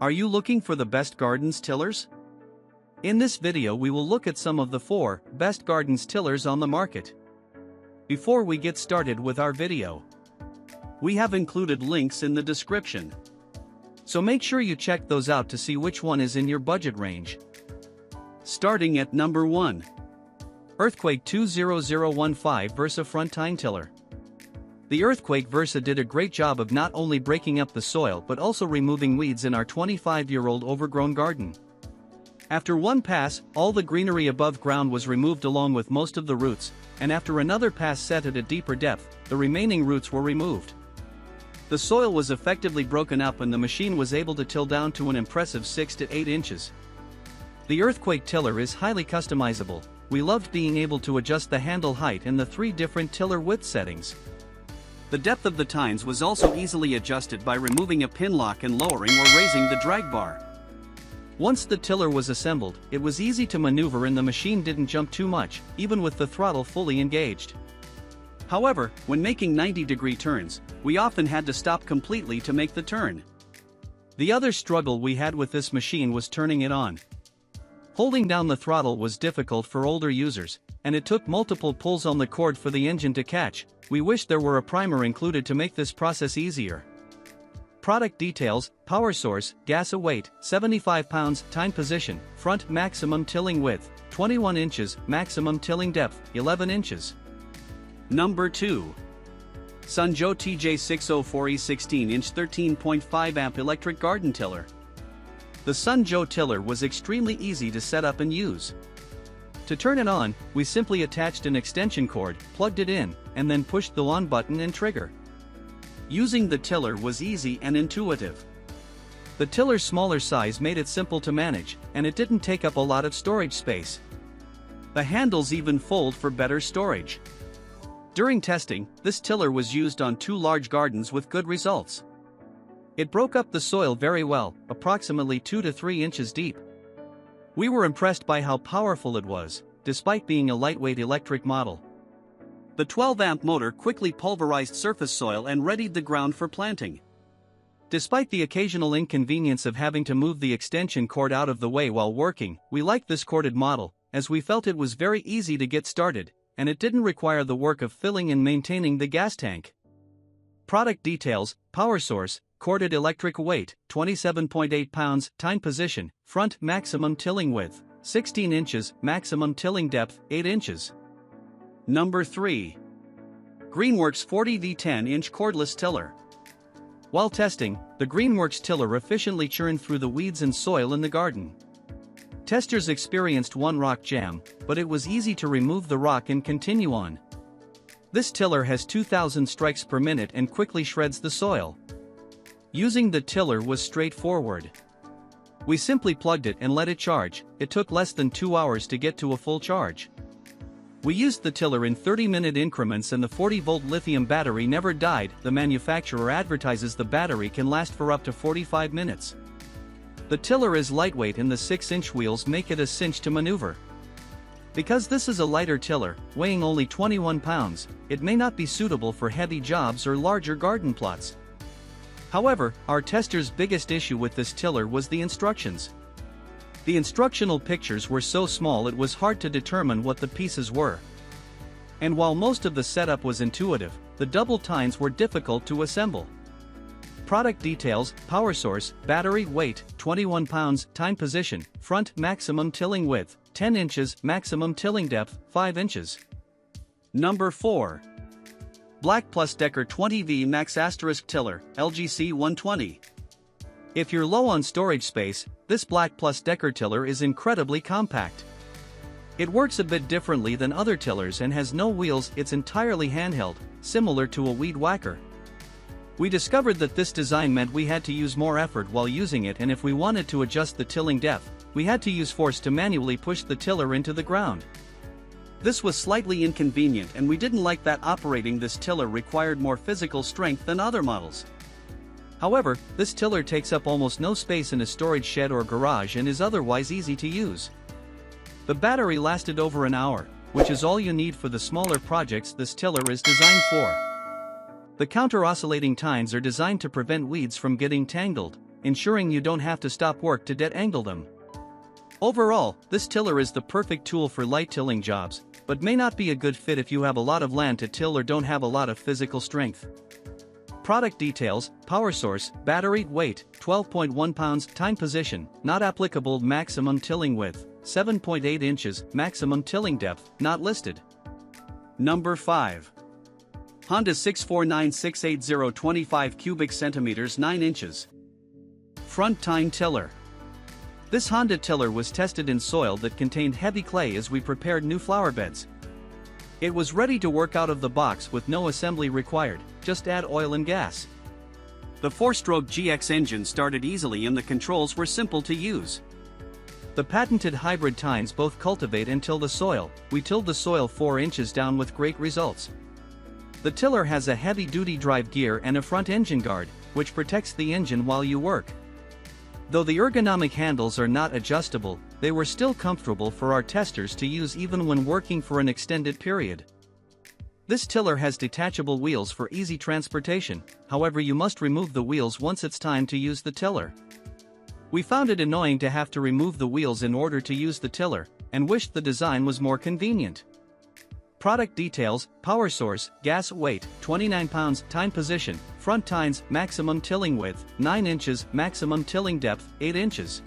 Are you looking for the best gardens tillers? In this video we will look at some of the 4 best gardens tillers on the market. Before we get started with our video, we have included links in the description, so make sure you check those out to see which one is in your budget range. Starting at number 1. Earthquake 20015 Versa Front Tine Tiller. The Earthquake Versa did a great job of not only breaking up the soil but also removing weeds in our 25-year-old overgrown garden. After one pass, all the greenery above ground was removed along with most of the roots, and after another pass set at a deeper depth, the remaining roots were removed. The soil was effectively broken up and the machine was able to till down to an impressive 6 to 8 inches. The Earthquake tiller is highly customizable. We loved being able to adjust the handle height and the 3 different tiller width settings. The depth of the tines was also easily adjusted by removing a pin lock and lowering or raising the drag bar. Once the tiller was assembled, it was easy to maneuver and the machine didn't jump too much, even with the throttle fully engaged. However, when making 90-degree turns, we often had to stop completely to make the turn. The other struggle we had with this machine was turning it on. Holding down the throttle was difficult for older users, and it took multiple pulls on the cord for the engine to catch. We wish there were a primer included to make this process easier. Product details: power source, gas weight, 75 pounds, time position, front maximum tilling width, 21 inches, maximum tilling depth, 11 inches. Number 2. Sunjo TJ604E 16-inch 13.5 amp electric garden tiller. The Sunjo tiller was extremely easy to set up and use. To turn it on, we simply attached an extension cord, plugged it in, and then pushed the on button and trigger. Using the tiller was easy and intuitive. The tiller's smaller size made it simple to manage, and it didn't take up a lot of storage space. The handles even fold for better storage. During testing, this tiller was used on 2 large gardens with good results. It broke up the soil very well, approximately 2 to 3 inches deep. We were impressed by how powerful it was, despite being a lightweight electric model. The 12-amp motor quickly pulverized surface soil and readied the ground for planting. Despite the occasional inconvenience of having to move the extension cord out of the way while working, we liked this corded model, as we felt it was very easy to get started, and it didn't require the work of filling and maintaining the gas tank. Product details: power source, corded electric weight, 27.8 pounds, time position, front maximum tilling width, 16 inches, maximum tilling depth, 8 inches. Number 3. Greenworks 40V 10-inch cordless tiller. While testing, the Greenworks tiller efficiently churned through the weeds and soil in the garden. Testers experienced one rock jam, but it was easy to remove the rock and continue on. This tiller has 2,000 strikes per minute and quickly shreds the soil. Using the tiller was straightforward. We simply plugged it and let it charge. It took less than 2 hours to get to a full charge. We used the tiller in 30-minute increments and the 40-volt lithium battery never died. The manufacturer advertises the battery can last for up to 45 minutes. The tiller is lightweight and the 6-inch wheels make it a cinch to maneuver. Because this is a lighter tiller, weighing only 21 pounds, it may not be suitable for heavy jobs or larger garden plots. However, our testers' biggest issue with this tiller was the instructions. The instructional pictures were so small it was hard to determine what the pieces were. And while most of the setup was intuitive, the double tines were difficult to assemble. Product details: power source, battery, weight, 21 pounds, time position, front maximum tilling width, 10 inches, maximum tilling depth, 5 inches. Number 4. BLACK+DECKER 20V Max * Tiller, LGC 120. If you're low on storage space, this BLACK+DECKER tiller is incredibly compact. It works a bit differently than other tillers and has no wheels. It's entirely handheld, similar to a weed whacker. We discovered that this design meant we had to use more effort while using it, and if we wanted to adjust the tilling depth, we had to use force to manually push the tiller into the ground. This was slightly inconvenient and we didn't like that operating this tiller required more physical strength than other models. However, this tiller takes up almost no space in a storage shed or garage and is otherwise easy to use. The battery lasted over an hour, which is all you need for the smaller projects this tiller is designed for. The counter-oscillating tines are designed to prevent weeds from getting tangled, ensuring you don't have to stop work to detangle them. Overall, this tiller is the perfect tool for light tilling jobs, but may not be a good fit if you have a lot of land to till or don't have a lot of physical strength. Product details: power source, battery, weight, 12.1 pounds, Tine position, not applicable, maximum tilling width, 7.8 inches, maximum tilling depth, not listed. Number 5. Honda 649-680 25 cubic centimeters 9 inches. Front Tine tiller. This Honda tiller was tested in soil that contained heavy clay as we prepared new flower beds. It was ready to work out of the box with no assembly required, just add oil and gas. The 4-stroke GX engine started easily and the controls were simple to use. The patented hybrid tines both cultivate and till the soil. We tilled the soil 4 inches down with great results. The tiller has a heavy-duty drive gear and a front engine guard, which protects the engine while you work. Though the ergonomic handles are not adjustable, they were still comfortable for our testers to use even when working for an extended period. This tiller has detachable wheels for easy transportation, however you must remove the wheels once it's time to use the tiller. We found it annoying to have to remove the wheels in order to use the tiller, and wished the design was more convenient. Product details: power source, gas, weight, 29 pounds, Tine position, front tines, maximum tilling width, 9 inches, maximum tilling depth, 8 inches.